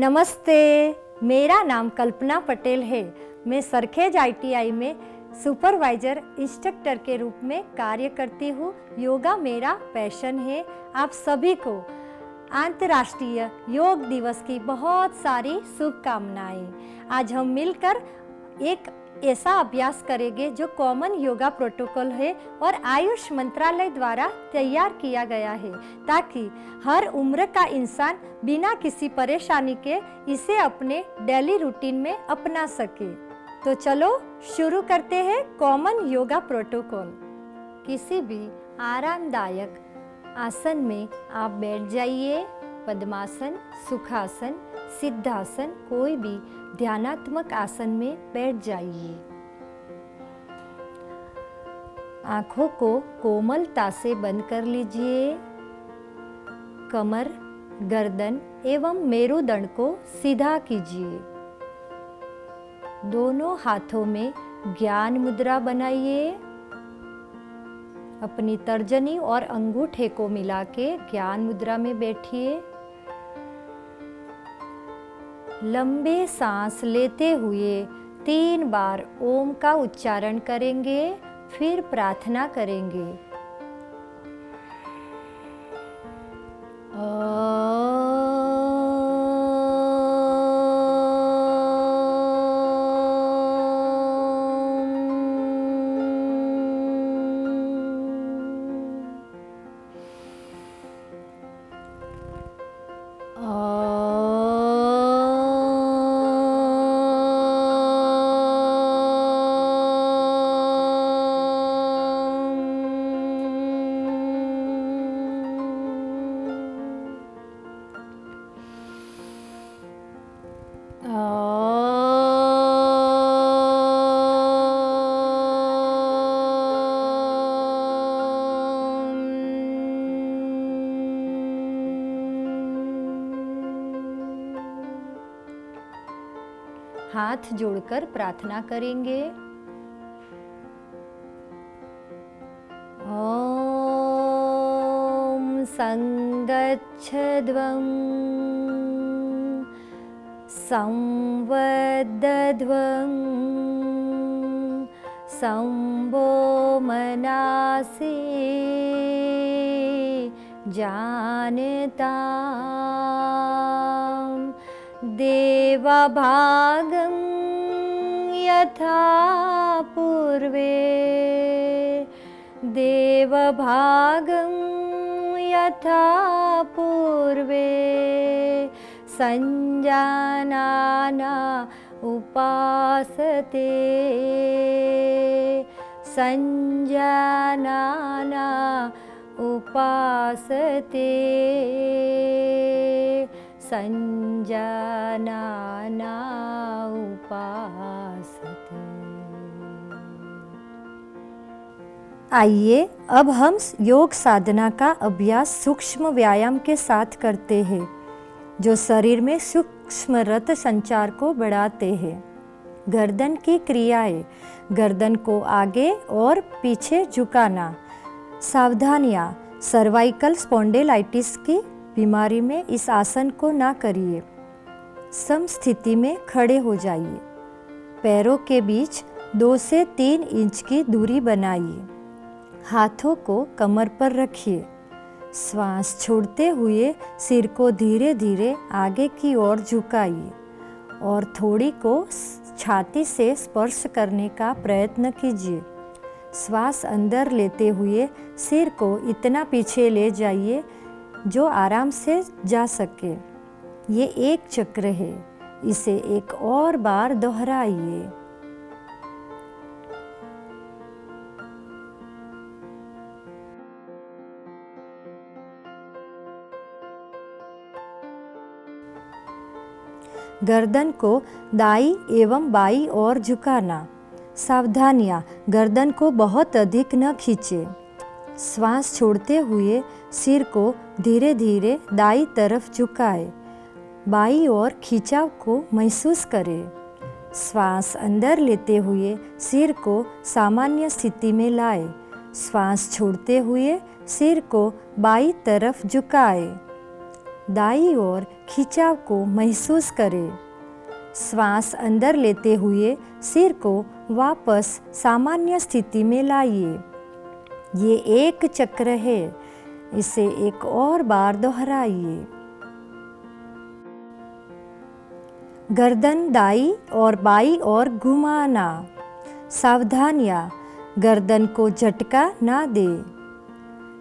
नमस्ते, मेरा नाम कल्पना पटेल है। मैं सरखेज ITI में सुपरवाइजर इंस्ट्रक्टर के रूप में कार्य करती हूँ। योगा मेरा पैशन है। आप सभी को अंतर्राष्ट्रीय योग दिवस की बहुत सारी शुभकामनाएं। आज हम मिलकर एक ऐसा अभ्यास करेंगे जो कॉमन योगा प्रोटोकॉल है और आयुष मंत्रालय द्वारा तैयार किया गया है, ताकि हर उम्र का इंसान बिना किसी परेशानी के इसे अपने डेली रूटीन में अपना सके। तो चलो शुरू करते हैं कॉमन योगा प्रोटोकॉल। किसी भी आरामदायक आसन में आप बैठ जाइए। पद्मासन, सुखासन, सिद्धासन, कोई भी ध्यानात्मक आसन में बैठ जाइए। आंखों को कोमलता से बंद कर लीजिए। कमर, गर्दन एवं मेरुदंड को सीधा कीजिए। दोनों हाथों में ज्ञान मुद्रा बनाइए। अपनी तर्जनी और अंगूठे को मिला के ज्ञान मुद्रा में बैठिए। लंबे सांस लेते हुए 3 बार ओम का उच्चारण करेंगे, फिर प्रार्थना करेंगे। हाथ जोड़कर प्रार्थना करेंगे। ओम संगच्छध्वं संवदध्वं संभो मनासि जानताम् देवभागं यथा पूर्वे देवभागं यथा पूर्वे संजानाना उपासते संजानाना उपासते संजानाना उपासते। आइए अब हम योग साधना का अभ्यास सूक्ष्म व्यायाम के साथ करते हैं, जो शरीर में सूक्ष्म रक्त संचार को बढ़ाते हैं। गर्दन की क्रियाएं: गर्दन को आगे और पीछे झुकाना। सावधानियां: सर्वाइकल स्पॉन्डिलाइटिस की बीमारी में इस आसन को ना करिए। समस्थिति में खड़े हो जाइए। पैरों के बीच 2 से 3 इंच की दूरी बनाइए। हाथों को कमर पर रखिए। श्वास छोड़ते हुए सिर को धीरे धीरे आगे की ओर झुकाइए और थोड़ी को छाती से स्पर्श करने का प्रयत्न कीजिए। श्वास अंदर लेते हुए सिर को इतना पीछे ले जाइए जो आराम से जा सके। ये एक चक्र है, इसे एक और बार दोहराइए। गर्दन को दाई एवं बाई ओर झुकाना। सावधानियां: गर्दन को बहुत अधिक न खींचे। श्वास छोड़ते हुए सिर को धीरे धीरे दाईं तरफ झुकाए। बाईं ओर खिंचाव को महसूस करें। श्वास अंदर लेते हुए सिर को सामान्य स्थिति में लाए। श्वास छोड़ते हुए सिर को बाईं तरफ झुकाए। दाईं ओर खिंचाव को महसूस करें। श्वास अंदर लेते हुए सिर को वापस सामान्य स्थिति में लाइए। ये एक चक्र है, इसे एक और बार दोहराइए। गर्दन दाईं और बाईं ओर घुमाना। सावधानियां, गर्दन को झटका ना दे।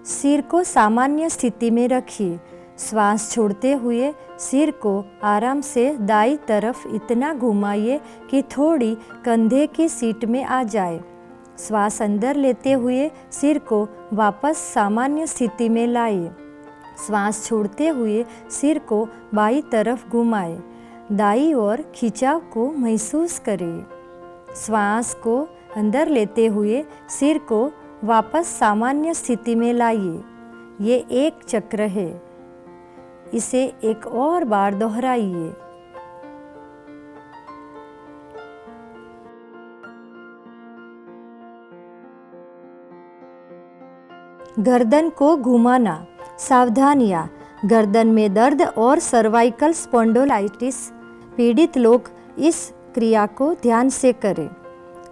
सिर को सामान्य स्थिति में रखिए। श्वास छोड़ते हुए सिर को आराम से दाईं तरफ इतना घुमाइए कि थोड़ी कंधे की सीट में आ जाए। श्वास अंदर लेते हुए सिर को वापस सामान्य स्थिति में लाइए। श्वास छोड़ते हुए सिर को बाईं तरफ घुमाएं। दाईं ओर खिंचाव को महसूस करें। श्वास को अंदर लेते हुए सिर को वापस सामान्य स्थिति में लाइए। ये एक चक्र है, इसे एक और बार दोहराइए। गर्दन को घुमाना। सावधानियां, गर्दन में दर्द और सर्वाइकल स्पॉन्डिलोलाइटिस पीड़ित लोग इस क्रिया को ध्यान से करें।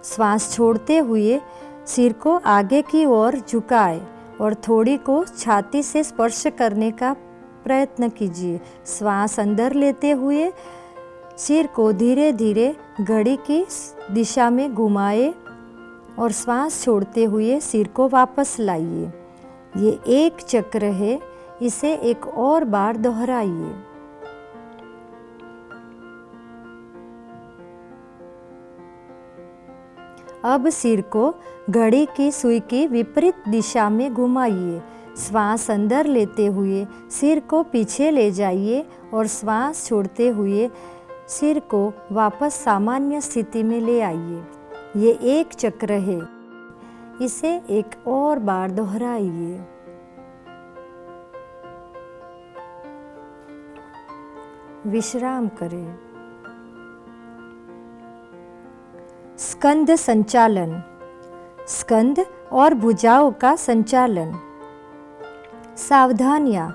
श्वास छोड़ते हुए सिर को आगे की ओर झुकाएं और थोड़ी को छाती से स्पर्श करने का प्रयत्न कीजिए। श्वास अंदर लेते हुए सिर को धीरे धीरे घड़ी की दिशा में घुमाएं और श्वास छोड़ते हुए सिर को वापस लाइए। ये एक चक्र है, इसे एक और बार दोहराइए। अब सिर को घड़ी की सुई की विपरीत दिशा में घुमाइए। श्वास अंदर लेते हुए सिर को पीछे ले जाइए और श्वास छोड़ते हुए सिर को वापस सामान्य स्थिति में ले आइए। ये एक चक्र है, इसे एक और बार दोहराइए। विश्राम करें। स्कंद संचालन। स्कंद और भुजाओं का संचालन। सावधानियां,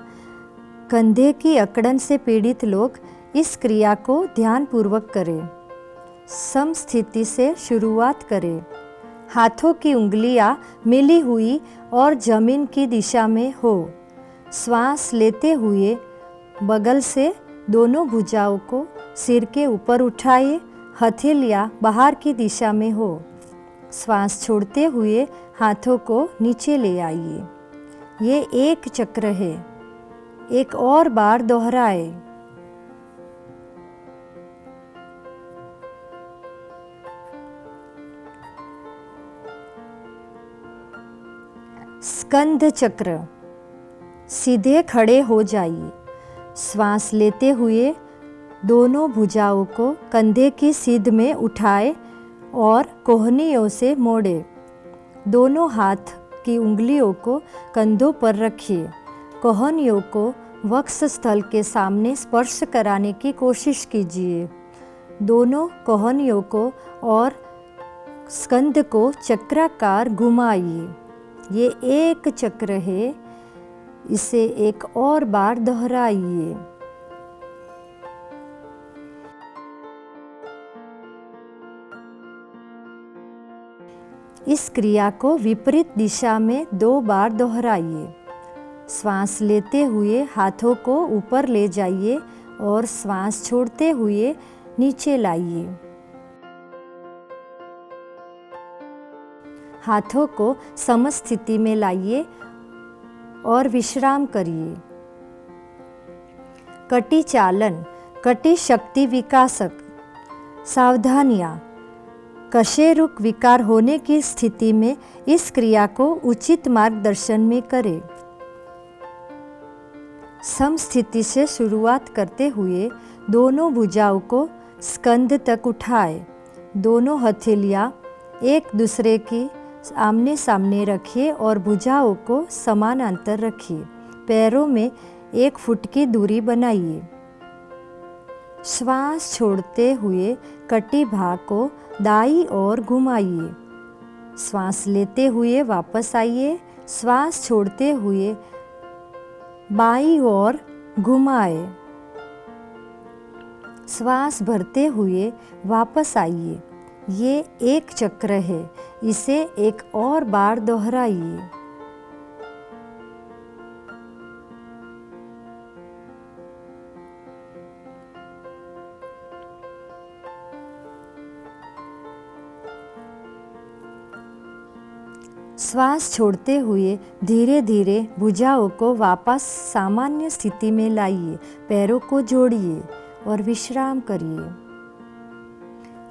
कंधे की अकड़न से पीड़ित लोग इस क्रिया को ध्यानपूर्वक करें। समस्थिति से शुरुआत करें। हाथों की उंगलियां मिली हुई और जमीन की दिशा में हो। श्वास लेते हुए बगल से दोनों भुजाओं को सिर के ऊपर उठाइए। हथेलियां बाहर की दिशा में हो। श्वास छोड़ते हुए हाथों को नीचे ले आइए। ये एक चक्र है, एक और बार दोहराएं। स्कंद चक्र। सीधे खड़े हो जाइए। श्वास लेते हुए दोनों भुजाओं को कंधे की सीध में उठाएं और कोहनियों से मोड़ें। दोनों हाथ की उंगलियों को कंधों पर रखिए। कोहनियों को वक्ष स्थल के सामने स्पर्श कराने की कोशिश कीजिए। दोनों कोहनियों को और स्कंद को चक्राकार घुमाइए। ये एक चक्र है, इसे एक और बार दोहराइए। इस क्रिया को विपरीत दिशा में 2 बार दोहराइए। श्वास लेते हुए हाथों को ऊपर ले जाइए और श्वास छोड़ते हुए नीचे लाइए। हाथों को समस्थिति में लाइए और विश्राम करिए। कटी चालन, कटी शक्ति विकासक। सावधानियां, कशेरुक विकार होने की स्थिति में इस क्रिया को उचित मार्गदर्शन में करें। समस्थिति से शुरुआत करते हुए दोनों भुजाओं को स्कंद तक उठाएं। दोनों हथेलियां एक दूसरे की आमने सामने रखिए और भुजाओं को समानांतर रखिए। पैरों में 1 फुट की दूरी बनाइए। श्वास छोड़ते हुए कटी भाग को दाईं ओर घुमाइए। श्वास लेते हुए वापस आइए। श्वास छोड़ते हुए बाईं ओर घुमाए। श्वास भरते हुए वापस आइए। ये एक चक्र है, इसे एक और बार दोहराइए। श्वास छोड़ते हुए धीरे धीरे भुजाओं को वापस सामान्य स्थिति में लाइए। पैरों को जोड़िए और विश्राम करिए।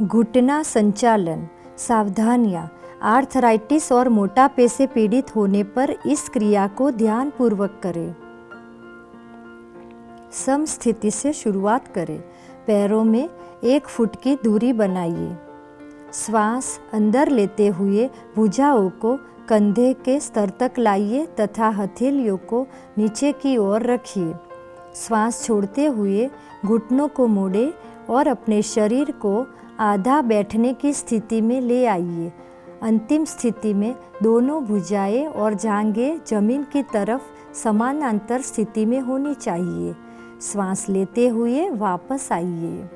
घुटना संचालन। सावधानियाँ। आर्थराइटिस और मोटापे से पीड़ित होने पर इस क्रिया को ध्यानपूर्वक करें। सम स्थिति से शुरुआत करें। पैरों में 1 फुट की दूरी बनाइए। श्वास अंदर लेते हुए भुजाओं को कंधे के स्तर तक लाइए तथा हथेलियों को नीचे की ओर रखिए। श्वास छोड़ते हुए घुटनों को मोड़े और अपने शरीर को आधा बैठने की स्थिति में ले आइए। अंतिम स्थिति में दोनों भुजाएं और जांघें जमीन की तरफ समानांतर स्थिति में होनी चाहिए। श्वास लेते हुए वापस आइए।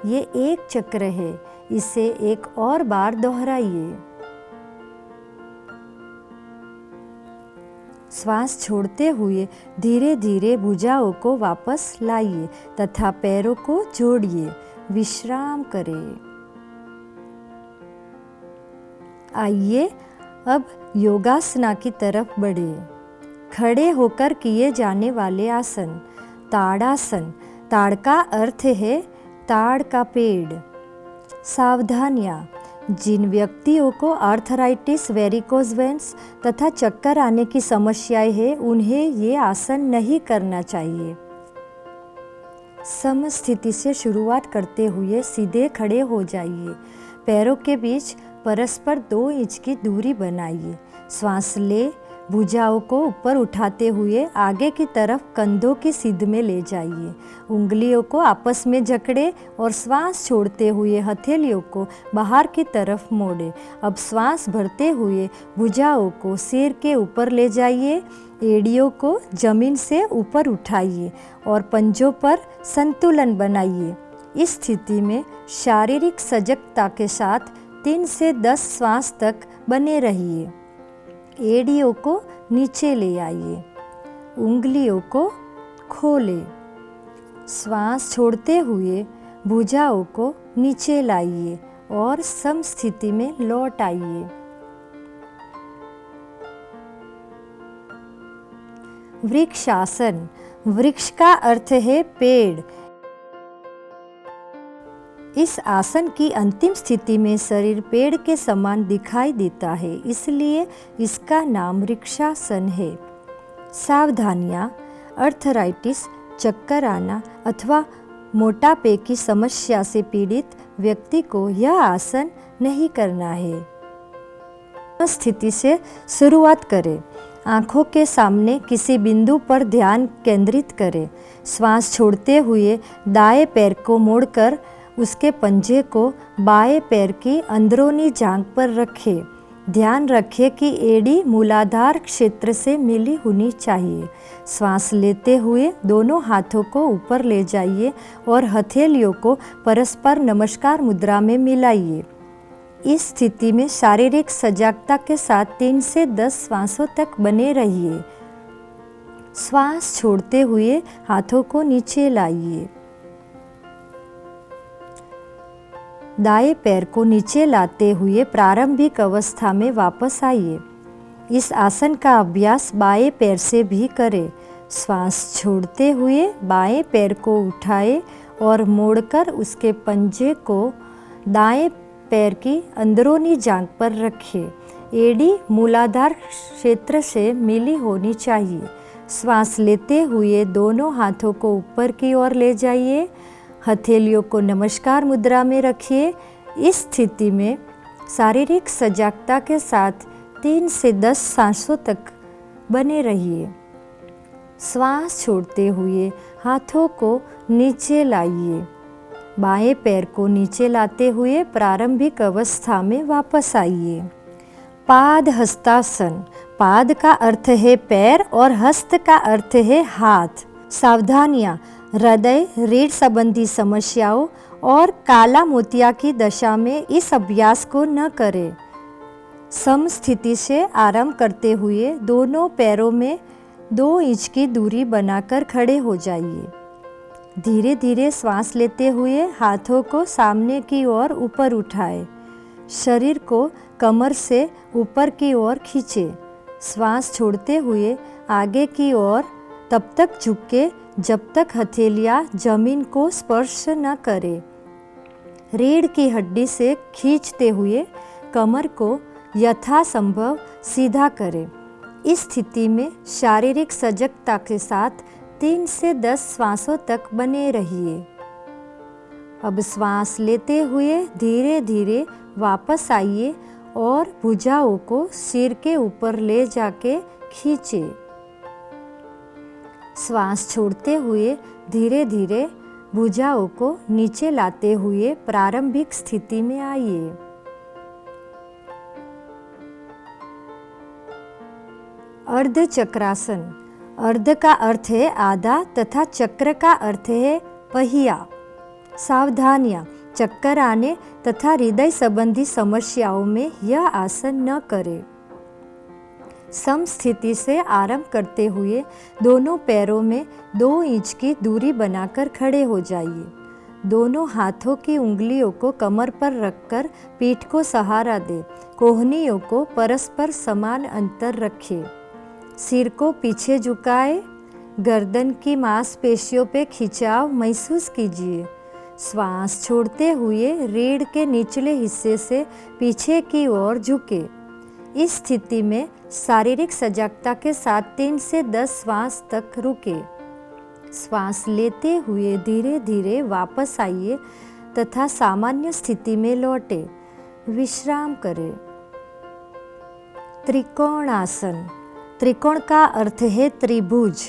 ये एक चक्र है, इसे एक और बार दोहराइए। श्वास छोड़ते हुए धीरे धीरे भुजाओं को वापस लाइए तथा पैरों को जोड़िए। विश्राम करें। आइए अब योगासना की तरफ बढ़े। खड़े होकर किए जाने वाले आसन। ताड़ासन। ताड़ का अर्थ है ताड़ का पेड़। सावधानियाँ। जिन व्यक्तियों को आर्थराइटिस, वेरिकोज वेन्स तथा चक्कर आने की समस्याएं हैं, उन्हें ये आसन नहीं करना चाहिए। सम स्थिति से शुरुआत करते हुए सीधे खड़े हो जाइए। पैरों के बीच परस्पर 2 इंच की दूरी बनाइए। श्वास ले भुजाओं को ऊपर उठाते हुए आगे की तरफ कंधों की सीध में ले जाइए। उंगलियों को आपस में जकड़े और श्वास छोड़ते हुए हथेलियों को बाहर की तरफ मोड़े। अब श्वास भरते हुए भुजाओं को सिर के ऊपर ले जाइए। एड़ियों को जमीन से ऊपर उठाइए और पंजों पर संतुलन बनाइए। इस स्थिति में शारीरिक सजगता के साथ 3 से 10 श्वास तक बने रहिए। एड़ियों को नीचे ले आइए। उंगलियों को खोलें। श्वास छोड़ते हुए भुजाओं को नीचे लाइए और सम स्थिति में लौट आइए। वृक्षासन। वृक्ष का अर्थ है पेड़। इस आसन की अंतिम स्थिति में शरीर पेड़ के समान दिखाई देता है, इसलिए इसका नाम वृक्षासन है। सावधानियाँ। आर्थराइटिस, चक्कर आना अथवा मोटापे की समस्या से पीड़ित व्यक्ति को यह आसन नहीं करना है। स्थिति से शुरुआत करें। आँखों के सामने किसी बिंदु पर ध्यान केंद्रित करें। श्वास छोड़ते हुए दाएं पैर को मोड़कर उसके पंजे को बाएं पैर की अंदरूनी जांघ पर रखें। ध्यान रखें कि एड़ी मूलाधार क्षेत्र से मिली होनी चाहिए। श्वास लेते हुए दोनों हाथों को ऊपर ले जाइए और हथेलियों को परस्पर नमस्कार मुद्रा में मिलाइए। इस स्थिति में शारीरिक सजगता के साथ 3 से 10 श्वासों तक बने रहिए। श्वास छोड़ते हुए हाथों को नीचे लाइए। दाएं पैर को नीचे लाते हुए प्रारंभिक अवस्था में वापस आइए। इस आसन का अभ्यास बाएं पैर से भी करें। श्वास छोड़ते हुए बाएं पैर को उठाएं और मोड़कर उसके पंजे को दाएं पैर की अंदरूनी जांघ पर रखें। एड़ी मूलाधार क्षेत्र से मिली होनी चाहिए। श्वास लेते हुए दोनों हाथों को ऊपर की ओर ले जाइए। हथेलियों को नमस्कार मुद्रा में रखिए। इस स्थिति में शारीरिक सजगता के साथ 3 से 10 सांसों तक बने रहिए। श्वास छोड़ते हुए हाथों को नीचे लाइए। बाएं पैर को नीचे लाते हुए प्रारंभिक अवस्था में वापस आइए। पाद हस्तासन। पाद का अर्थ है पैर और हस्त का अर्थ है हाथ। सावधानियाँ, हृदय रीढ़ संबंधी समस्याओं और काला मोतिया की दशा में इस अभ्यास को न करें। सम स्थिति से आराम करते हुए दोनों पैरों में 2 इंच की दूरी बनाकर खड़े हो जाइए। धीरे धीरे श्वास लेते हुए हाथों को सामने की ओर ऊपर उठाएं। शरीर को कमर से ऊपर की ओर खींचे। श्वास छोड़ते हुए आगे की ओर तब तक झुके जब तक हथेलियां जमीन को स्पर्श न करें। रीढ़ की हड्डी से खींचते हुए कमर को यथासंभव सीधा करें। इस स्थिति में शारीरिक सजगता के साथ 3 से 10 श्वासों तक बने रहिए। अब श्वास लेते हुए धीरे धीरे वापस आइए और भुजाओं को सिर के ऊपर ले जाके खींचे। श्वास छोड़ते हुए धीरे धीरे भुजाओं को नीचे लाते हुए प्रारंभिक स्थिति में आइए। अर्ध चक्रासन। अर्ध का अर्थ है आधा तथा चक्र का अर्थ है पहिया। सावधानियाँ, चक्कर आने तथा हृदय संबंधी समस्याओं में यह आसन न करें। सम स्थिति से आरंभ करते हुए दोनों पैरों में 2 इंच की दूरी बनाकर खड़े हो जाइए। दोनों हाथों की उंगलियों को कमर पर रखकर पीठ को सहारा दें। कोहनियों को परस्पर समान अंतर रखें। सिर को पीछे झुकाए। गर्दन की मांसपेशियों पे खिंचाव महसूस कीजिए। श्वास छोड़ते हुए रीढ़ के निचले हिस्से से पीछे की ओर झुके। इस स्थिति में शारीरिक सजगता के साथ 3 से 10 श्वास तक रुके। श्वास लेते हुए धीरे धीरे वापस आइए तथा सामान्य स्थिति में लौटे। विश्राम करें। त्रिकोणासन। त्रिकोण का अर्थ है त्रिभुज।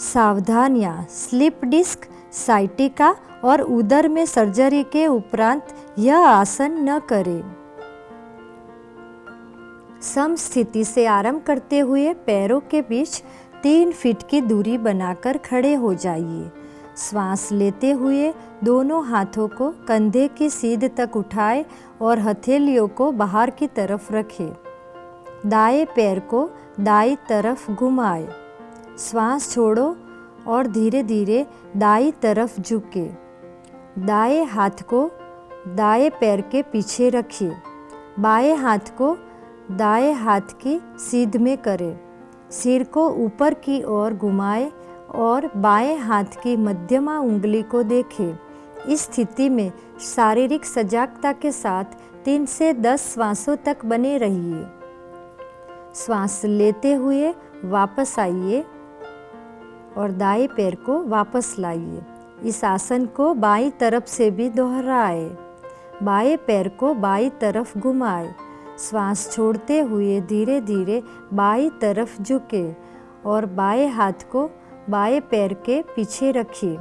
सावधानियाँ, स्लिप डिस्क, साइटिका और उदर में सर्जरी के उपरांत यह आसन न करें। सम स्थिति से आरंभ करते हुए पैरों के बीच 3 फीट की दूरी बनाकर खड़े हो जाइए। श्वास लेते हुए दोनों हाथों को कंधे की सीध तक उठाएं और हथेलियों को बाहर की तरफ रखें। दाएं पैर को दाईं तरफ घुमाएं। श्वास छोड़ो और धीरे धीरे दाईं तरफ झुके। दाएं हाथ को दाएं पैर के पीछे रखिए। बाएं हाथ को दाएं हाथ की सीध में करें। सिर को ऊपर की ओर घुमाएं और बाएं हाथ की मध्यमा उंगली को देखें। इस स्थिति में शारीरिक सजगता के साथ 3 से 10 श्वासों तक बने रहिए। श्वास लेते हुए वापस आइए और दाएं पैर को वापस लाइए। इस आसन को बाईं तरफ से भी दोहराएं। बाएं पैर को बाईं तरफ घुमाएं। श्वास छोड़ते हुए धीरे धीरे बाईं तरफ झुके और बाएं हाथ को बाएं पैर के पीछे रखिए।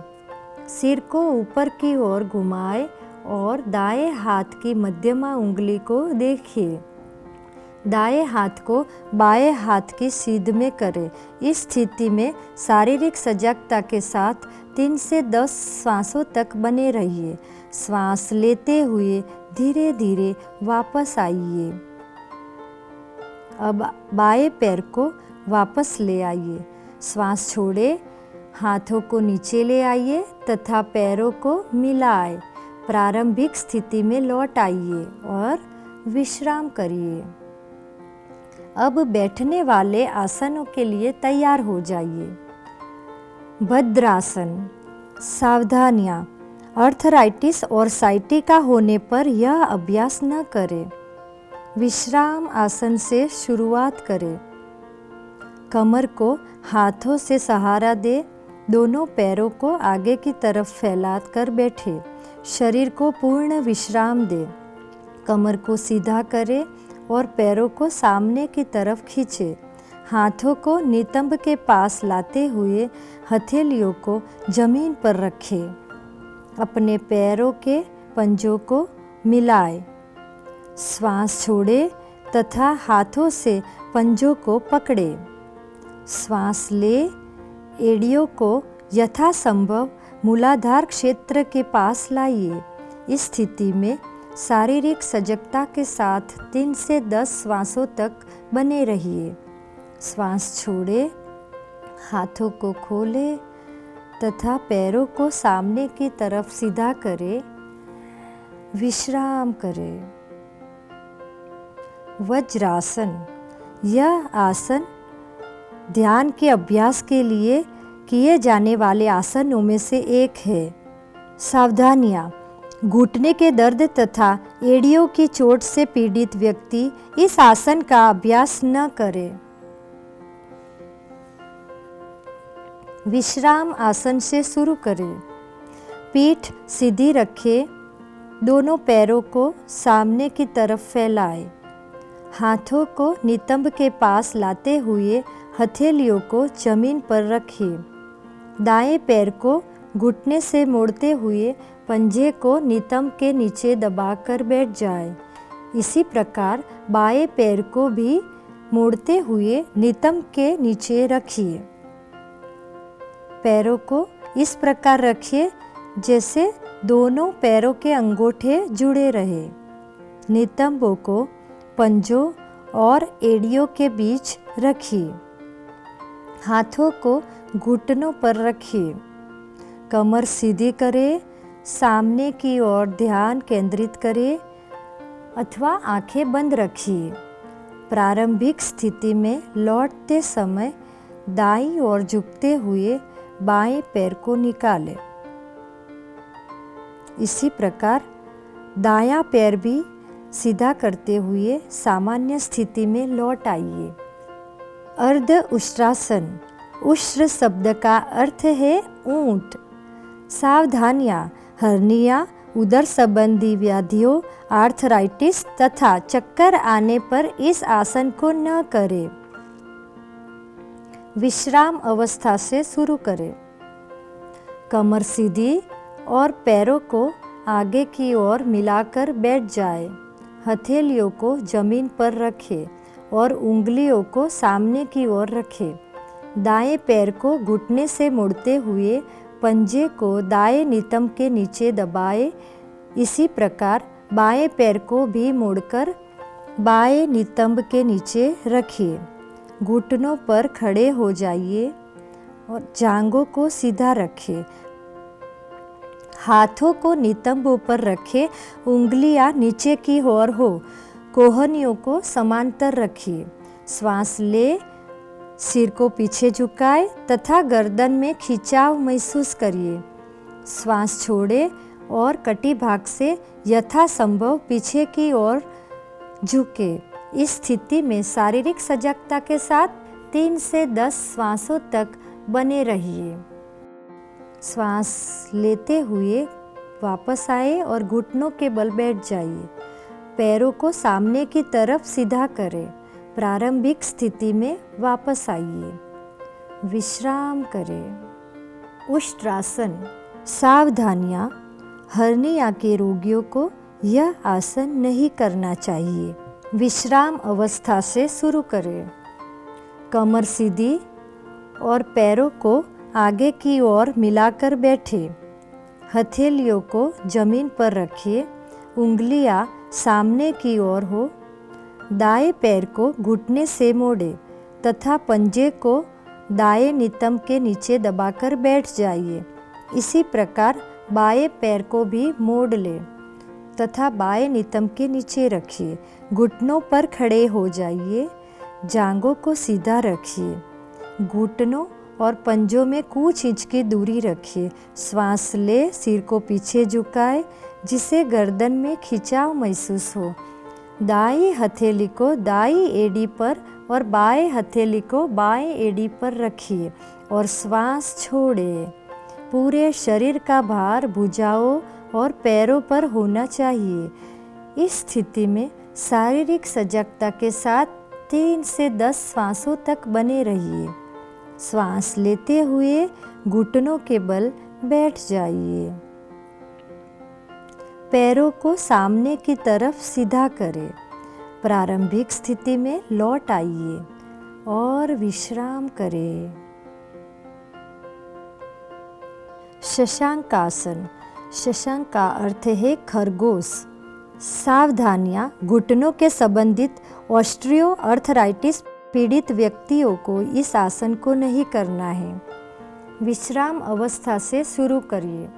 सिर को ऊपर की ओर घुमाएं और दाएं हाथ की मध्यमा उंगली को देखिए। दाएं हाथ को बाएं हाथ की सीध में करें। इस स्थिति में शारीरिक सजगता के साथ 3 से 10 श्वासों तक बने रहिए। श्वास लेते हुए धीरे धीरे वापस आइए। अब बाएं पैर को वापस ले आइए। श्वास छोड़े, हाथों को नीचे ले आइए तथा पैरों को मिलाएं। प्रारंभिक स्थिति में लौट आइए और विश्राम करिए। अब बैठने वाले आसनों के लिए तैयार हो जाइए। भद्रासन। सावधानियाँ, अर्थराइटिस और साइटिका होने पर यह अभ्यास न करें। विश्राम आसन से शुरुआत करें। कमर को हाथों से सहारा दे। दोनों पैरों को आगे की तरफ फैलाकर बैठे। शरीर को पूर्ण विश्राम दे। कमर को सीधा करें और पैरों को सामने की तरफ खींचे। हाथों को नितंब के पास लाते हुए हथेलियों को जमीन पर रखें। अपने पैरों के पंजों को मिलाएं। श्वास छोड़े तथा हाथों से पंजों को पकड़े। श्वास ले, एड़ियों को यथासंभव मूलाधार क्षेत्र के पास लाइए। इस स्थिति में शारीरिक सजगता के साथ 3 से 10 श्वासों तक बने रहिए। श्वास छोड़े, हाथों को खोले तथा पैरों को सामने की तरफ सीधा करें। विश्राम करें। वज्रासन, यह आसन ध्यान के अभ्यास के लिए किए जाने वाले आसनों में से एक है। सावधानियाँ: घुटने के दर्द तथा एड़ियों की चोट से पीड़ित व्यक्ति इस आसन का अभ्यास न करे। विश्राम आसन से शुरू करें। पीठ सीधी रखें, दोनों पैरों को सामने की तरफ फैलाएं। हाथों को नितंब के पास लाते हुए हथेलियों को जमीन पर रखिए। दाएं पैर को घुटने से मोड़ते हुए पंजे को नितंब के नीचे दबाकर बैठ जाए। इसी प्रकार बाएं पैर को भी मोड़ते हुए नितंब के नीचे रखिए। पैरों को इस प्रकार रखिए जैसे दोनों पैरों के अंगूठे जुड़े रहे। नितंबों को पंजों और एड़ियों के बीच रखिए। हाथों को घुटनों पर रखिए। कमर सीधी करें, सामने की ओर ध्यान केंद्रित करें अथवा आंखें बंद रखिए। प्रारंभिक स्थिति में लौटते समय दाईं ओर झुकते हुए बाएं पैर को निकालें। इसी प्रकार दायां पैर भी सीधा करते हुए सामान्य स्थिति में लौट आइए। अर्ध उष्ट्रासन, उष्ट्र शब्द का अर्थ है ऊंट। सावधानियाँ: हर्निया, उदर संबंधी व्याधियों, आर्थराइटिस तथा चक्कर आने पर इस आसन को न करें। विश्राम अवस्था से शुरू करें। कमर सीधी और पैरों को आगे की ओर मिलाकर बैठ जाए। हथेलियों को जमीन पर रखें और उंगलियों को सामने की ओर रखें। दाएं पैर को घुटने से मुड़ते हुए पंजे को दाएं नितंब के नीचे दबाएं। इसी प्रकार बाएं पैर को भी मोड़कर बाएं नितंब के नीचे रखिए। घुटनों पर खड़े हो जाइए और जांघों को सीधा रखें। हाथों को नितंबों पर रखें, उंगलियां नीचे की ओर हो। कोहनियों को समांतर रखिए। श्वास ले, सिर को पीछे झुकाए तथा गर्दन में खिंचाव महसूस करिए। श्वास छोड़े और कटी भाग से यथासंभव पीछे की ओर झुके। इस स्थिति में शारीरिक सजगता के साथ 3 से 10 श्वासों तक बने रहिए। श्वास लेते हुए वापस आए और घुटनों के बल बैठ जाइए। पैरों को सामने की तरफ सीधा करें। प्रारंभिक स्थिति में वापस आइए। विश्राम करें। उष्ट्रासन, सावधानियाँ: हर्निया के रोगियों को यह आसन नहीं करना चाहिए। विश्राम अवस्था से शुरू करें। कमर सीधी और पैरों को आगे की ओर मिलाकर बैठे। हथेलियों को जमीन पर रखिए। उंगलियां सामने की ओर हो। दाएं पैर को घुटने से मोड़े तथा पंजे को दाएं नितंब के नीचे दबाकर बैठ जाइए। इसी प्रकार बाएं पैर को भी मोड़ लें तथा बाएं नितंब के नीचे रखिए। घुटनों पर खड़े हो जाइए। जांघों को सीधा रखिए। घुटनों और पंजों में कुछ इंच की दूरी रखिए। श्वास ले, सिर को पीछे झुकाए जिससे गर्दन में खिंचाव महसूस हो। दाईं हथेली को दाईं एड़ी पर और बाएं हथेली को बाएं एड़ी पर रखिए और श्वास छोड़े। पूरे शरीर का भार भुजाओं और पैरों पर होना चाहिए। इस स्थिति में शारीरिक सजगता के साथ 3 से 10 श्वासों तक बने रहिए। श्वास लेते हुए घुटनों के बल बैठ जाइए। पैरों को सामने की तरफ सीधा करें। प्रारंभिक स्थिति में लौट आइए और विश्राम करें। शशांकासन। शशांक का अर्थ है खरगोश। सावधानियाँ, घुटनों के संबंधित ऑस्ट्रियो अर्थराइटिस पीड़ित व्यक्तियों को इस आसन को नहीं करना है। विश्राम अवस्था से शुरू करिए।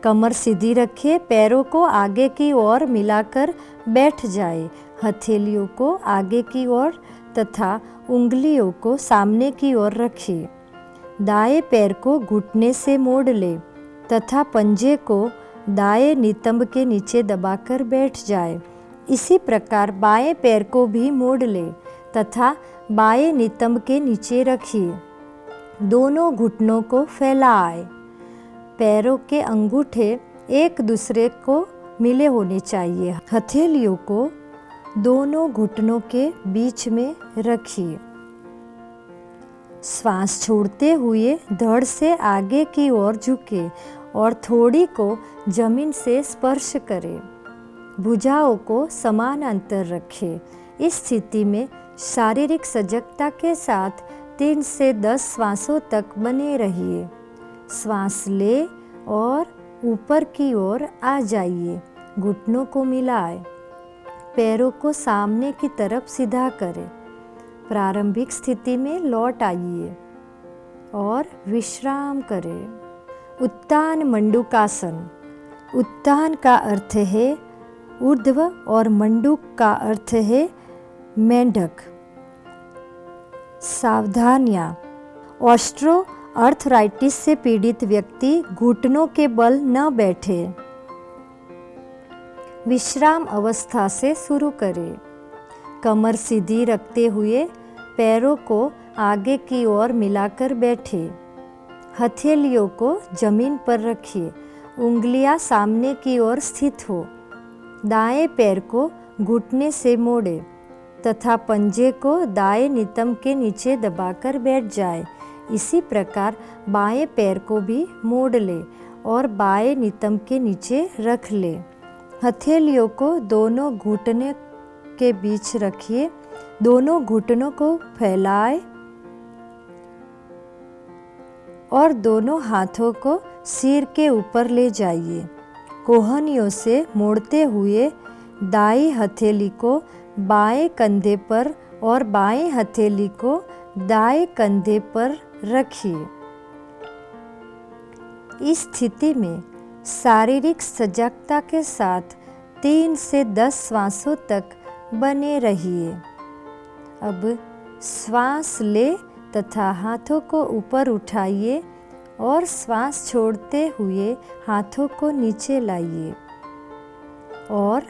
कमर सीधी रखिए, पैरों को आगे की ओर मिलाकर बैठ जाए। हथेलियों को आगे की ओर तथा उंगलियों को सामने की ओर रखिए। दाएं पैर को घुटने से मोड़ ले तथा पंजे को दाएं नितंब के नीचे दबाकर बैठ जाए। इसी प्रकार बाएं पैर को भी मोड़ ले तथा बाएं नितंब के नीचे रखिए। दोनों घुटनों को फैलाएं। पैरों के अंगूठे एक दूसरे को मिले होने चाहिए। हथेलियों को दोनों घुटनों के बीच में रखिए। श्वास छोड़ते हुए धड़ से आगे की ओर झुके और थोड़ी को जमीन से स्पर्श करें। भुजाओं को समान अंतर रखें। इस स्थिति में शारीरिक सजगता के साथ 3 से 10 श्वासों तक बने रहिए। श्वास ले और ऊपर की ओर आ जाइए। घुटनों को मिलाएं। पैरों को सामने की तरफ सीधा करें। प्रारंभिक स्थिति में लौट आइए और विश्राम करें। उत्तान मंडूकासन। उत्तान का अर्थ है ऊर्ध्व और मंडूक का अर्थ है मेंढक। सावधानियाँ, ऑस्ट्रो अर्थराइटिस से पीड़ित व्यक्ति घुटनों के बल न बैठे। विश्राम अवस्था से शुरू करें। कमर सीधी रखते हुए पैरों को आगे की ओर मिलाकर बैठे। हथेलियों को जमीन पर रखिए। उंगलियां सामने की ओर स्थित हो। दाएं पैर को घुटने से मोड़े तथा पंजे को दाएं नितंब के नीचे दबाकर बैठ जाए। इसी प्रकार बाएं पैर को भी मोड़ ले और बाएं नितंब के नीचे रख ले। हथेलियों को दोनों घुटने के बीच रखिए। दोनों घुटनों को फैलाएं और दोनों हाथों को सिर के ऊपर ले जाइए। कोहनियों से मोड़ते हुए दाईं हथेली को बाएं कंधे पर और बाएं हथेली को दाएं कंधे पर रखिए। इस स्थिति में शारीरिक सजगता के साथ 3 से 10 श्वासों तक बने रहिए। अब श्वास ले तथा हाथों को ऊपर उठाइए और श्वास छोड़ते हुए हाथों को नीचे लाइए और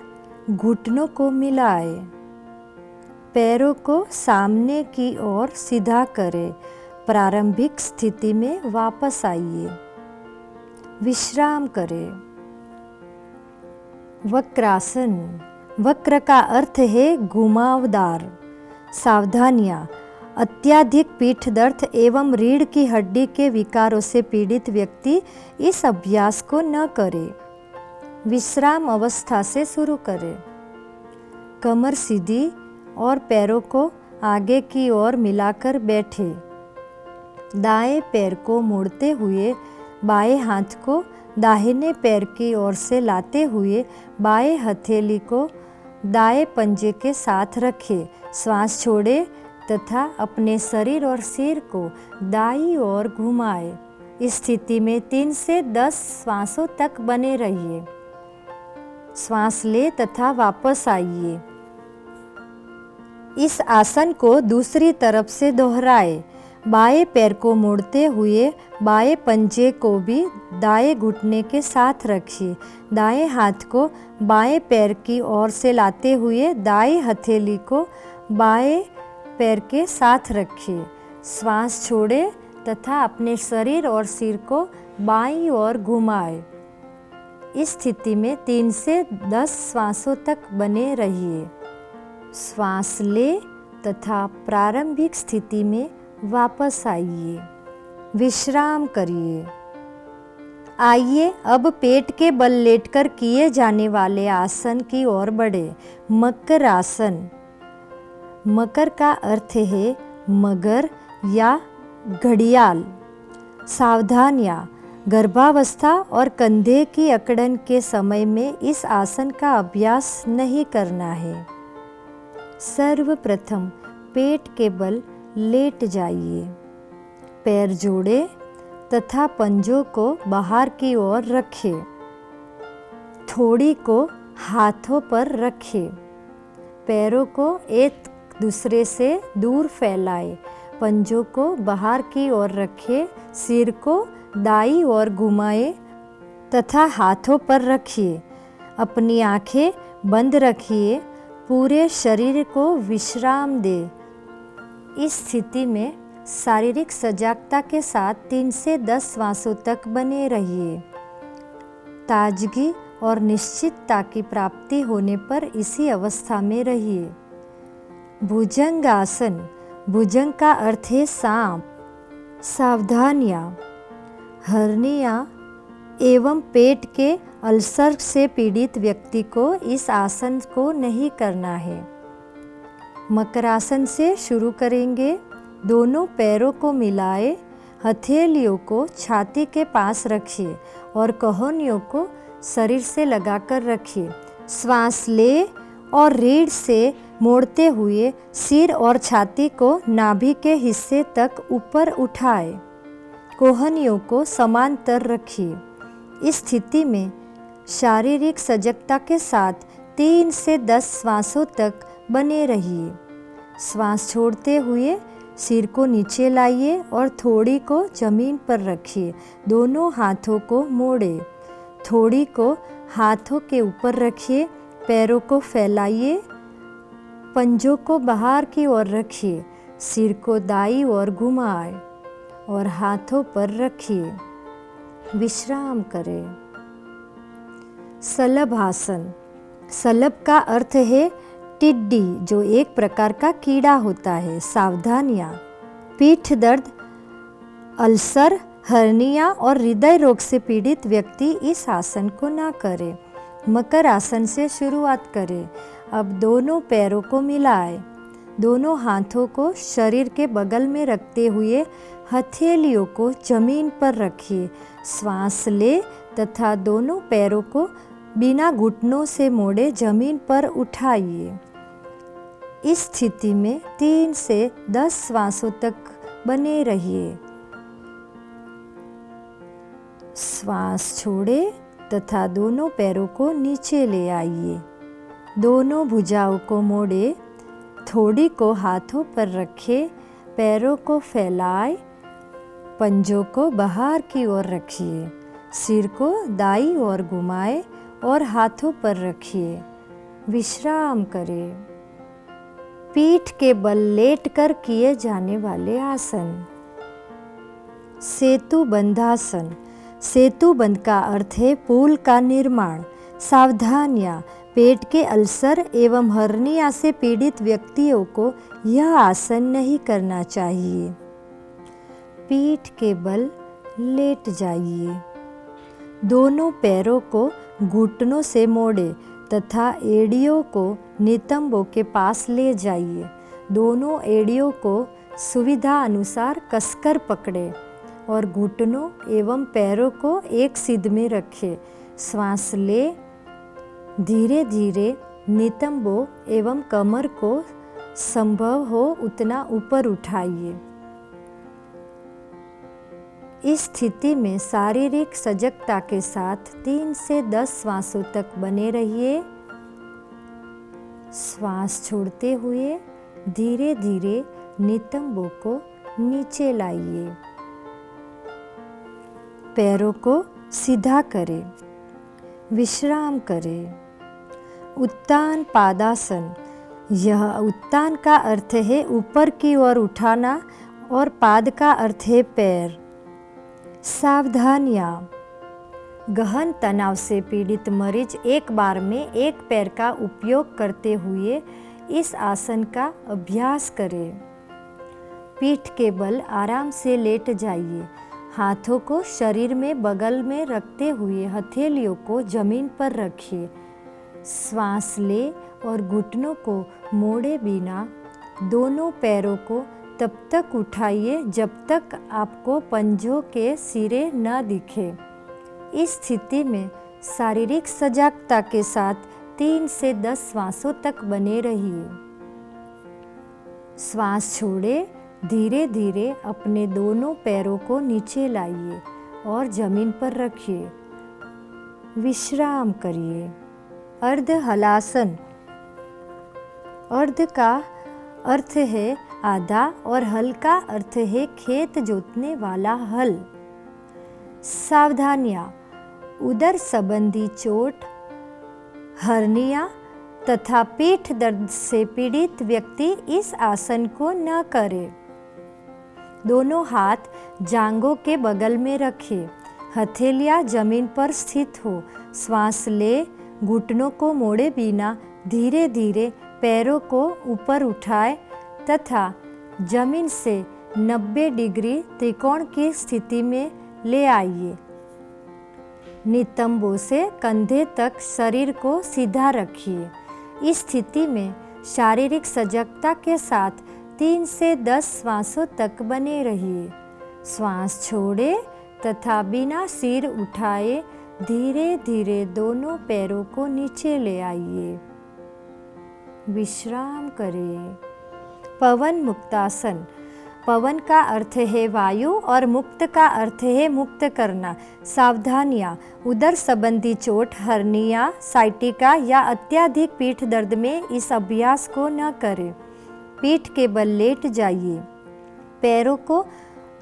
घुटनों को मिलाएं। पैरों को सामने की ओर सीधा करें। प्रारंभिक स्थिति में वापस आइए। विश्राम करें। वक्रासन। वक्र का अर्थ है घुमावदार। सावधानियाँ, अत्यधिक पीठ दर्द एवं रीढ़ की हड्डी के विकारों से पीड़ित व्यक्ति इस अभ्यास को न करे। विश्राम अवस्था से शुरू करें। कमर सीधी और पैरों को आगे की ओर मिलाकर बैठे। दाएं पैर को मोड़ते हुए बाएं हाथ को दाहिने पैर की ओर से लाते हुए बाएं हथेली को दाएं पंजे के साथ रखें। श्वास छोड़े तथा अपने शरीर और सिर को दाईं ओर घुमाएं। इस स्थिति में 3 से 10 श्वासों तक बने रहिए। श्वास ले तथा वापस आइए। इस आसन को दूसरी तरफ से दोहराएं। बाएं पैर को मोड़ते हुए बाएं पंजे को भी दाएं घुटने के साथ रखिए। दाएं हाथ को बाएं पैर की ओर से लाते हुए दाएं हथेली को बाएं पैर के साथ रखिए। श्वास छोड़े तथा अपने शरीर और सिर को बाईं ओर घुमाएं। इस स्थिति में 3 से 10 श्वासों तक बने रहिए। श्वास ले तथा प्रारंभिक स्थिति में वापस आइए। विश्राम करिए। आइए अब पेट के बल लेटकर किए जाने वाले आसन की ओर बढ़े। मकर आसन। मकर का अर्थ है मगर या घड़ियाल। सावधानियाँ, गर्भावस्था और कंधे की अकड़न के समय में इस आसन का अभ्यास नहीं करना है। सर्वप्रथम पेट के बल लेट जाइए, पैर जोड़े तथा पंजों को बाहर की ओर रखें। थोड़ी को हाथों पर रखें, पैरों को एक दूसरे से दूर फैलाएं, पंजों को बाहर की ओर रखें, सिर को दाईं ओर घुमाएं तथा हाथों पर रखिए। अपनी आंखें बंद रखिए, पूरे शरीर को विश्राम दें। इस स्थिति में शारीरिक सजगता के साथ 3 से 10 श्वासों तक बने रहिए। ताजगी और निश्चितता की प्राप्ति होने पर इसी अवस्था में रहिए। भुजंग आसन, भुजंग का अर्थ है सांप। सावधानियाँ, हर्निया एवं पेट के अल्सर से पीड़ित व्यक्ति को इस आसन को नहीं करना है। मकरासन से शुरू करेंगे। दोनों पैरों को मिलाए, हथेलियों को छाती के पास रखिए और कहोनियों को शरीर से लगाकर रखिए। श्वास ले और रीढ़ से मोड़ते हुए सिर और छाती को नाभि के हिस्से तक ऊपर उठाए। कोहनियों को समांतर रखिए। इस स्थिति में शारीरिक सजगता के साथ 3 से 10 श्वासों तक बने रहिए। श्वास छोड़ते हुए सिर को नीचे लाइए और थोड़ी को जमीन पर रखिए। दोनों हाथों को मोड़े, थोड़ी को हाथों के ऊपर रखिए, पैरों को फैलाइए, पंजों को बाहर की ओर रखिए, सिर को दाईं ओर घुमाएं और हाथों पर रखिए। विश्राम करें। शलभासन, शलभ का अर्थ है टिड्डी, जो एक प्रकार का कीड़ा होता है। सावधानियाँ, पीठ दर्द, अल्सर, हर्निया और हृदय रोग से पीड़ित व्यक्ति इस आसन को ना करें। मकर आसन से शुरुआत करें। अब दोनों पैरों को मिलाएं, दोनों हाथों को शरीर के बगल में रखते हुए हथेलियों को जमीन पर रखिए। श्वास ले तथा दोनों पैरों को बिना घुटनों से मोड़े जमीन पर उठाइए। इस स्थिति में 3 से 10 श्वासों तक बने रहिए। श्वास छोड़े तथा दोनों पैरों को नीचे ले आइए। दोनों भुजाओं को मोड़े, थोड़ी को हाथों पर रखें, पैरों को फैलाएं, पंजों को बाहर की ओर रखिए, सिर को दाईं ओर घुमाएं और हाथों पर रखिए। विश्राम करें। पीठ के बल लेटकर किए जाने वाले आसन। सेतु बंधासन, सेतु बंध का अर्थ है पुल का निर्माण। सावधानियाँ, पेट के अल्सर एवं हर्निया से पीड़ित व्यक्तियों को यह आसन नहीं करना चाहिए। पीठ के बल लेट जाइए। दोनों पैरों को घुटनों से मोड़े तथा एड़ियों को नितंबों के पास ले जाइए। दोनों एड़ियों को सुविधा अनुसार कसकर पकड़े और घुटनों एवं पैरों को एक सिद्ध में रखें। श्वास ले, धीरे धीरे नितंबों एवं कमर को संभव हो उतना ऊपर उठाइए। इस स्थिति में शारीरिक सजगता के साथ 3 से 10 श्वासों तक बने रहिए। श्वास छोड़ते हुए धीरे धीरे नितंबों को नीचे लाइए। पैरों को सीधा करें। विश्राम करें। उत्तान पादासन, यह उत्तान का अर्थ है ऊपर की ओर उठाना और पाद का अर्थ है पैर। सावधानियाँ, गहन तनाव से पीड़ित मरीज एक बार में एक पैर का उपयोग करते हुए इस आसन का अभ्यास करें। पीठ के बल आराम से लेट जाइए। हाथों को शरीर में बगल में रखते हुए हथेलियों को जमीन पर रखिए। श्वास ले और घुटनों को मोड़े बिना दोनों पैरों को तब तक उठाइए जब तक आपको पंजों के सिरे न दिखे। इस स्थिति में शारीरिक सजगता के साथ 3 से 10 श्वासों तक बने रहिए। श्वास छोड़े, धीरे धीरे अपने दोनों पैरों को नीचे लाइए और जमीन पर रखिए। विश्राम करिए। अर्ध हलासन। अर्ध का अर्थ है आधा और हल का अर्थ है खेत जोतने वाला हल। सावधानियां। उदर संबंधी चोट, हर्निया तथा पीठ दर्द से पीड़ित व्यक्ति इस आसन को न करे। दोनों हाथ जांघों के बगल में रखें। हथेलियां जमीन पर स्थित हो। श्वास ले, घुटनों को मोड़े बिना धीरे धीरे पैरों को ऊपर उठाए तथा जमीन से 90 डिग्री त्रिकोण की स्थिति में ले आइए। नितंबों से कंधे तक शरीर को सीधा रखिए। इस स्थिति में शारीरिक सजगता के साथ 3 से 10 श्वासों तक बने रहिए। श्वास छोड़े तथा बिना सिर उठाए धीरे धीरे दोनों पैरों को नीचे ले आइए। विश्राम करें। पवन मुक्तासन। पवन का अर्थ है वायु और मुक्त का अर्थ है मुक्त करना। सावधानियां। उदर संबंधी चोट, हर्निया, साइटिका या अत्यधिक पीठ दर्द में इस अभ्यास को न करें। पीठ के बल लेट जाइए। पैरों को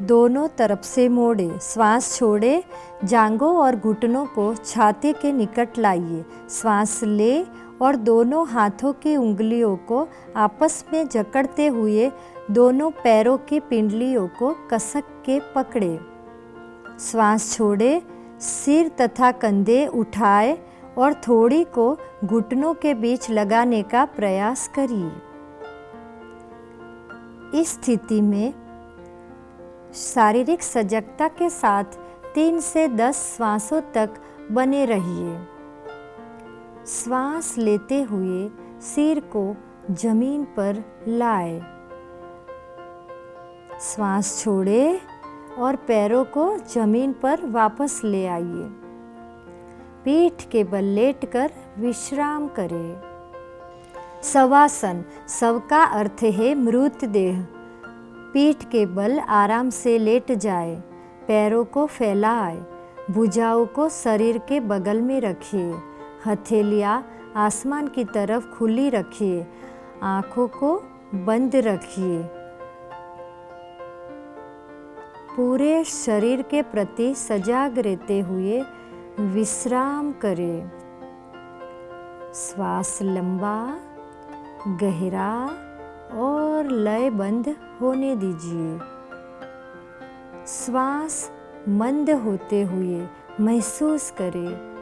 दोनों तरफ से मोड़े। श्वास छोड़े, जांघों और घुटनों को छाती के निकट लाइए। श्वास ले और दोनों हाथों की उंगलियों को आपस में जकड़ते हुए दोनों पैरों की पिंडलियों को कसक के पकड़े। श्वास छोड़े, सिर तथा कंधे उठाए और थोड़ी को घुटनों के बीच लगाने का प्रयास करिए। इस स्थिति में शारीरिक सजगता के साथ 3 से 10 श्वासों तक बने रहिए। श्वास लेते हुए सिर को जमीन पर लाए। श्वास छोड़े और पैरों को जमीन पर वापस ले आइए। पीठ के बल लेटकर विश्राम करें। शवासन। शव का अर्थ है मृत देह। पीठ के बल आराम से लेट जाए। पैरों को फैलाए। भुजाओं को शरीर के बगल में रखिए। हथेलियां आसमान की तरफ खुली रखिए। आँखों को बंद रखिए। पूरे शरीर के प्रति सजग रहते हुए विश्राम करें। श्वास लंबा, गहरा और लयबंद होने दीजिए। श्वास मंद होते हुए महसूस करें।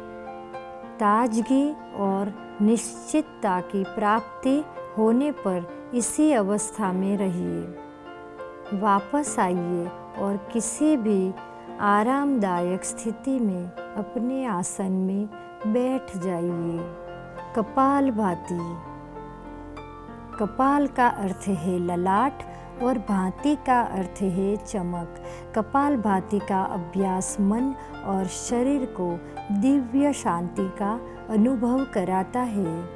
ताजगी और निश्चितता की प्राप्ति होने पर इसी अवस्था में रहिए। वापस आइए और किसी भी आरामदायक स्थिति में अपने आसन में बैठ जाइए। कपालभाति। कपाल का अर्थ है ललाट और भांति का अर्थ है चमक। कपालभाति का अभ्यास मन और शरीर को दिव्य शांति का अनुभव कराता है।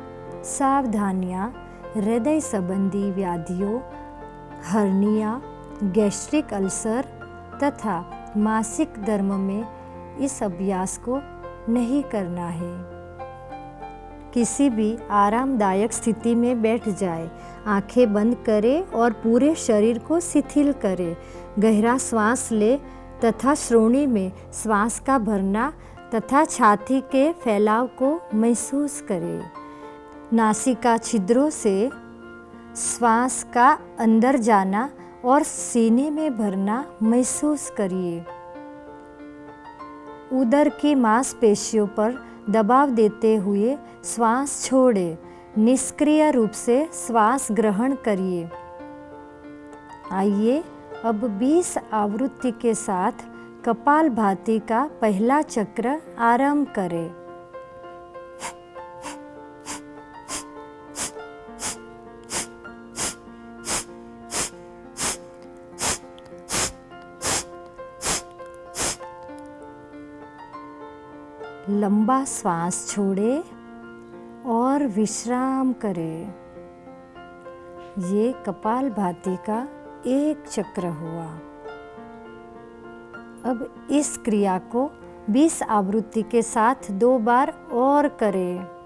सावधानियां। हृदय संबंधी व्याधियों, हर्निया, गैस्ट्रिक अल्सर तथा मासिक धर्म में इस अभ्यास को नहीं करना है। किसी भी आरामदायक स्थिति में बैठ जाए। आंखें बंद करें और पूरे शरीर को शिथिल करें। गहरा श्वास ले तथा श्रोणि में श्वास का भरना तथा छाती के फैलाव को महसूस करें। नासिका छिद्रों से श्वास का अंदर जाना और सीने में भरना महसूस करिए। उदर की मांसपेशियों पर दबाव देते हुए श्वास छोड़े। निष्क्रिय रूप से श्वास ग्रहण करिए। आइए अब 20 आवृत्ति के साथ कपालभाति का पहला चक्र आरंभ करें। लंबा श्वास छोड़े और विश्राम करें। ये कपालभाति का एक चक्र हुआ। अब इस क्रिया को 20 आवृत्ति के साथ 2 बार और करें।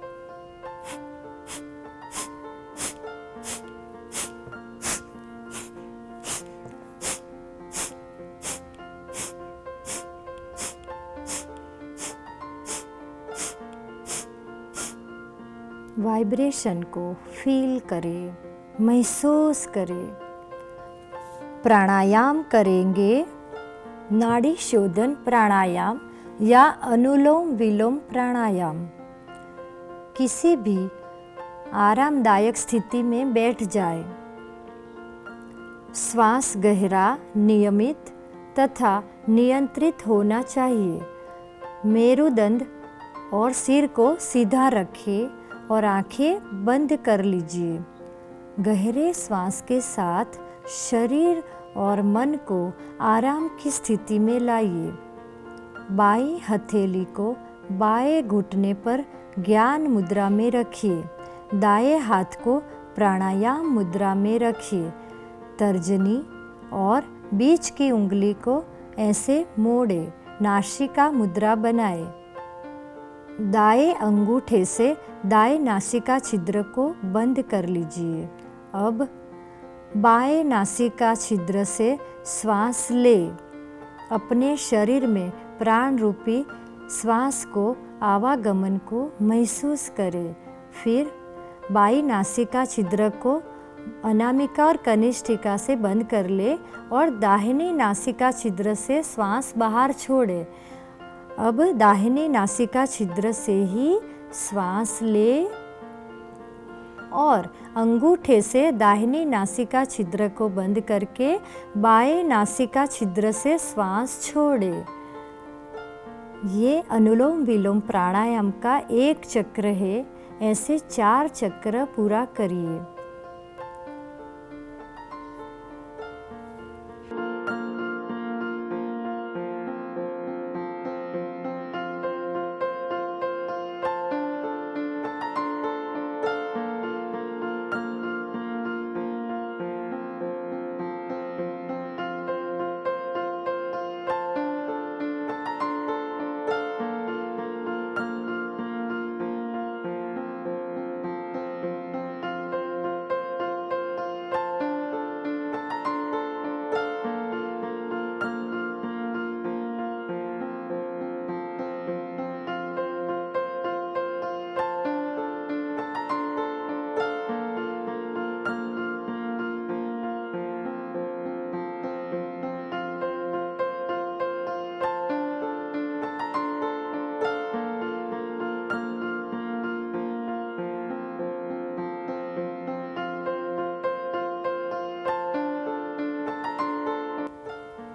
वाइब्रेशन को फील करें, महसूस करें। प्राणायाम करेंगे। नाड़ी शोधन प्राणायाम या अनुलोम विलोम प्राणायाम। किसी भी आरामदायक स्थिति में बैठ जाए। श्वास गहरा, नियमित तथा नियंत्रित होना चाहिए। मेरुदंड और सिर को सीधा रखें और आंखें बंद कर लीजिए। गहरे श्वास के साथ शरीर और मन को आराम की स्थिति में लाइए। बाईं हथेली को बाएं घुटने पर ज्ञान मुद्रा में रखिए। दाएं हाथ को प्राणायाम मुद्रा में रखिए। तर्जनी और बीच की उंगली को ऐसे मोड़े नासिका मुद्रा बनाए। दाएं अंगूठे से दाएं नासिका छिद्र को बंद कर लीजिए। अब बाएं नासिका छिद्र से श्वास ले। अपने शरीर में प्राण रूपी श्वास को आवागमन को महसूस करें। फिर बाईं नासिका छिद्र को अनामिका और कनिष्ठिका से बंद कर ले और दाहिनी नासिका छिद्र से श्वास बाहर छोड़े। अब दाहिनी नासिका छिद्र से ही श्वास ले और अंगूठे से दाहिनी नासिका छिद्र को बंद करके बाएं नासिका छिद्र से श्वास छोड़े। ये अनुलोम विलोम प्राणायाम का एक चक्र है। ऐसे 4 चक्र पूरा करिए।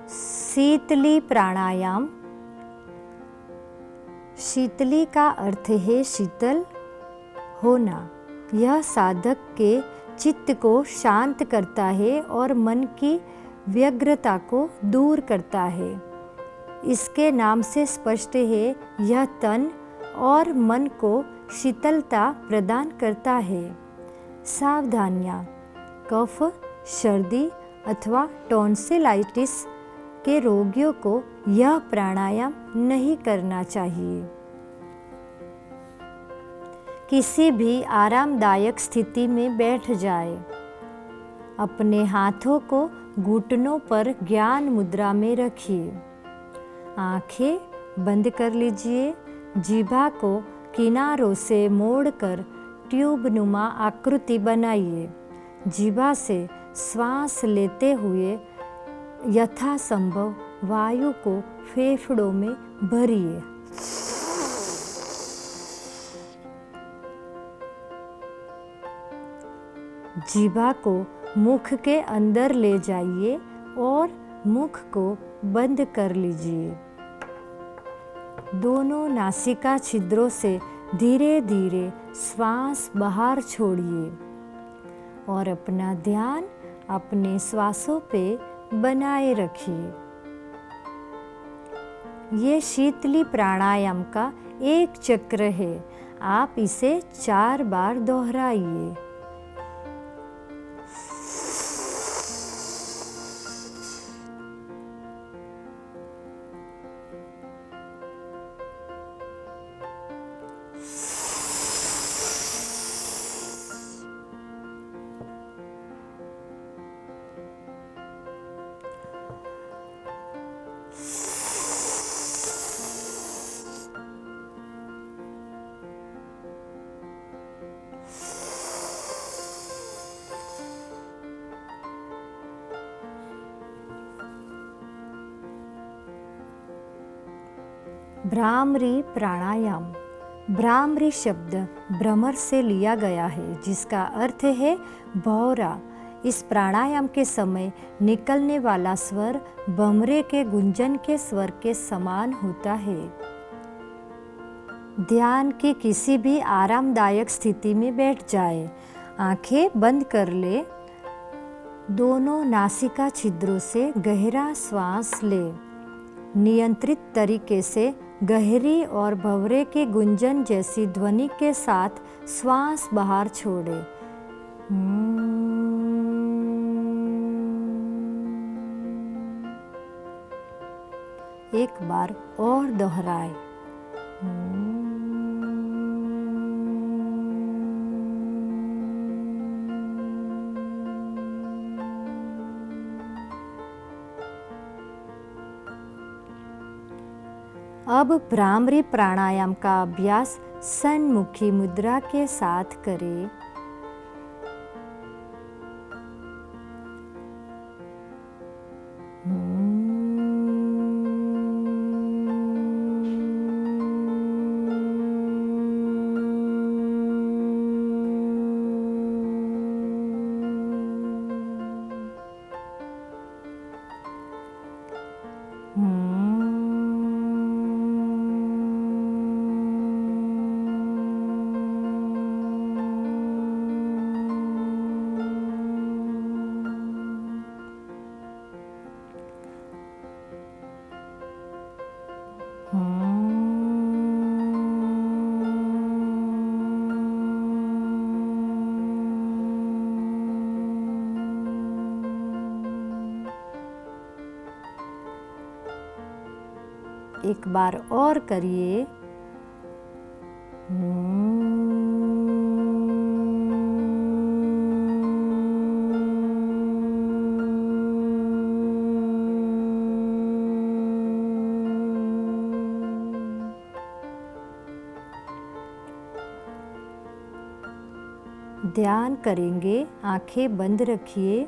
शीतली प्राणायाम। शीतली का अर्थ है शीतल होना। यह साधक के चित्त को शांत करता है और मन की व्यग्रता को दूर करता है। इसके नाम से स्पष्ट है, यह तन और मन को शीतलता प्रदान करता है। सावधानियाँ: कफ, सर्दी अथवा टॉन्सिलाइटिस के रोगियों को यह प्राणायाम नहीं करना चाहिए। किसी भी आरामदायक स्थिति में बैठ जाए। अपने हाथों को घुटनों पर ज्ञान मुद्रा में रखिए। आंखें बंद कर लीजिए। जीभा को किनारों से मोड़कर ट्यूब नुमा आकृति बनाइए। जीभा से श्वास लेते हुए यथासंभव वायु को फेफड़ों में भरिए। जीभा को मुख के अंदर ले जाइए और मुख को बंद कर लीजिए। दोनों नासिका छिद्रों से धीरे धीरे श्वास बाहर छोड़िए और अपना ध्यान अपने श्वासों पे बनाए रखिए। ये शीतली प्राणायाम का एक चक्र है। आप इसे 4 बार दोहराइए। भ्रामरी प्राणायाम। भ्रामरी शब्द भ्रमर से लिया गया है, जिसका अर्थ है भौरा। इस प्राणायाम के समय निकलने वाला स्वर भमरे के गुंजन के स्वर के समान होता है। ध्यान की किसी भी आरामदायक स्थिति में बैठ जाए। आंखें बंद कर ले। दोनों नासिका छिद्रों से गहरा श्वास ले। नियंत्रित तरीके से गहरी और भंवरे के गुंजन जैसी ध्वनि के साथ श्वास बाहर छोड़े। एक बार और दोहराए। अब भ्रामरी प्राणायाम का अभ्यास सन्मुखी मुद्रा के साथ करें। एक बार और करिए। ध्यान करेंगे, आंखें बंद रखिए।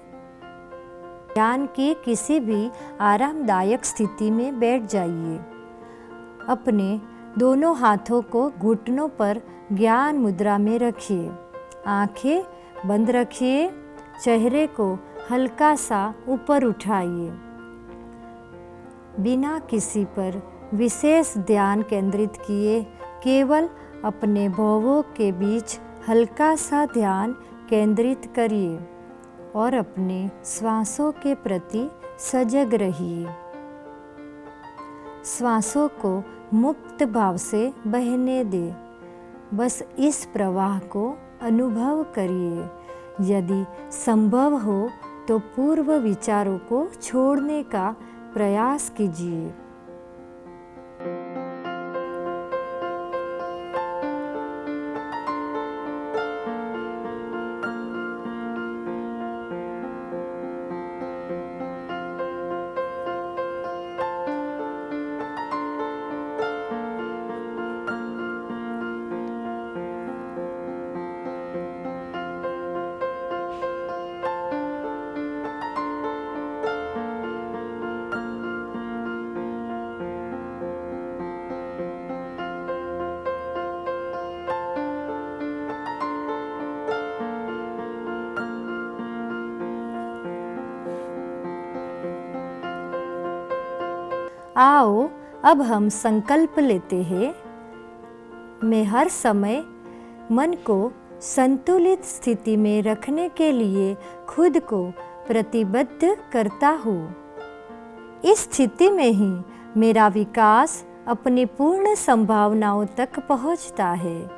ध्यान की किसी भी आरामदायक स्थिति में बैठ जाइए। अपने दोनों हाथों को घुटनों पर ज्ञान मुद्रा में रखिए। आंखें बंद रखिए। चेहरे को हल्का सा ऊपर उठाइए। बिना किसी पर विशेष ध्यान केंद्रित किए केवल अपने भौहों के बीच हल्का सा ध्यान केंद्रित करिए और अपने श्वासों के प्रति सजग रहिए। श्वासों को मुक्त भाव से बहने दे। बस इस प्रवाह को अनुभव करिए। यदि संभव हो तो पूर्व विचारों को छोड़ने का प्रयास कीजिए। आओ अब हम संकल्प लेते हैं। मैं हर समय मन को संतुलित स्थिति में रखने के लिए खुद को प्रतिबद्ध करता हूँ। इस स्थिति में ही मेरा विकास अपनी पूर्ण संभावनाओं तक पहुंचता है।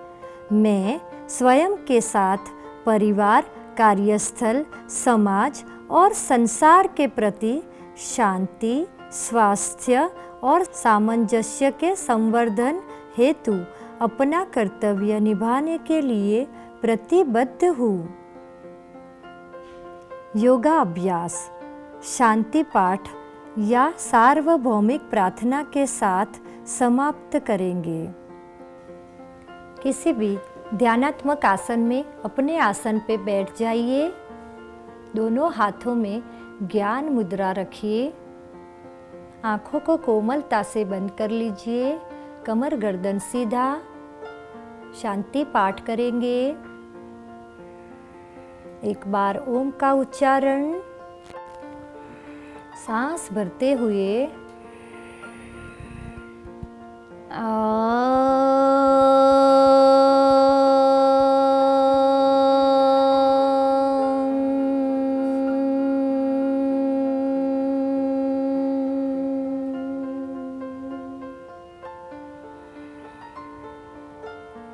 मैं स्वयं के साथ परिवार, कार्यस्थल, समाज और संसार के प्रति शांति, स्वास्थ्य और सामंजस्य के संवर्धन हेतु अपना कर्तव्य निभाने के लिए प्रतिबद्ध हूँ। योगा अभ्यास शांति पाठ या सार्वभौमिक प्रार्थना के साथ समाप्त करेंगे। किसी भी ध्यानात्मक आसन में अपने आसन पे बैठ जाइए। दोनों हाथों में ज्ञान मुद्रा रखिए। आँखों को कोमलता से बंद कर लीजिए। कमर गर्दन सीधा। शांति पाठ करेंगे। एक बार ओम का उच्चारण। सांस भरते हुए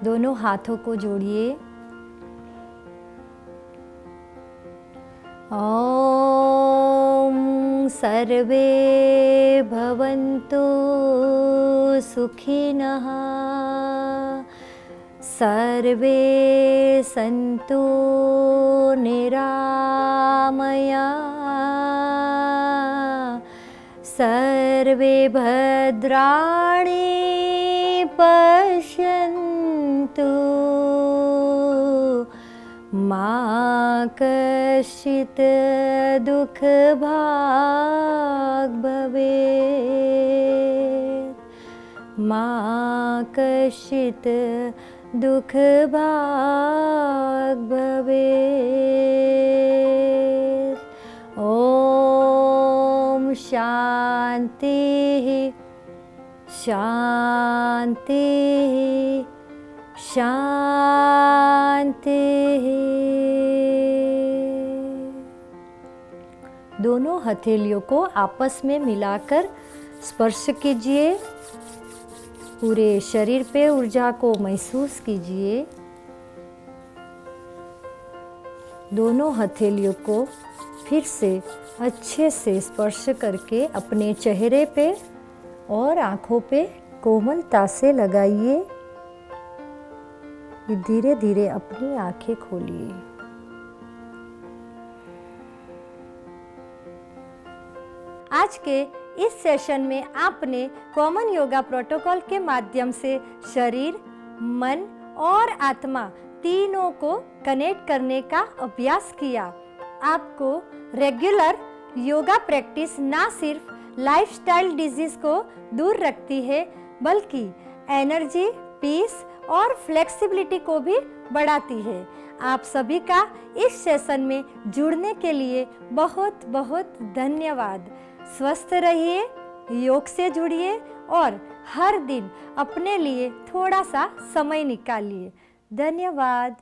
दोनों हाथों को जोड़िए। ओम सर्वे भवन्तु सुखिनः, सर्वे सन्तु निरामया, सर्वे भद्राणि पश्यन्तु, मा कश्चित् दुःख भाग् भवेत्, मा कश्चित् दुःख भाग् भवेत्। ॐ शान्तिः शान्तिः शान्तिः। दोनों हथेलियों को आपस में मिलाकर स्पर्श कीजिए। पूरे शरीर पे ऊर्जा को महसूस कीजिए। दोनों हथेलियों को फिर से अच्छे से स्पर्श करके अपने चेहरे पे और आँखों पे कोमलता से लगाइए। धीरे धीरे अपनी आँखें खोलिए। आज के इस सेशन में आपने कॉमन योगा प्रोटोकॉल के माध्यम से शरीर, मन और आत्मा तीनों को कनेक्ट करने का अभ्यास किया। आपको रेगुलर योगा प्रैक्टिस ना सिर्फ लाइफस्टाइल डिजीज को दूर रखती है, बल्कि एनर्जी, पीस और फ्लेक्सिबिलिटी को भी बढ़ाती है। आप सभी का इस सेशन में जुड़ने के लिए बहुत बहुत धन्यवाद। स्वस्थ रहिए, योग से जुड़िए और हर दिन अपने लिए थोड़ा सा समय निकालिए। धन्यवाद।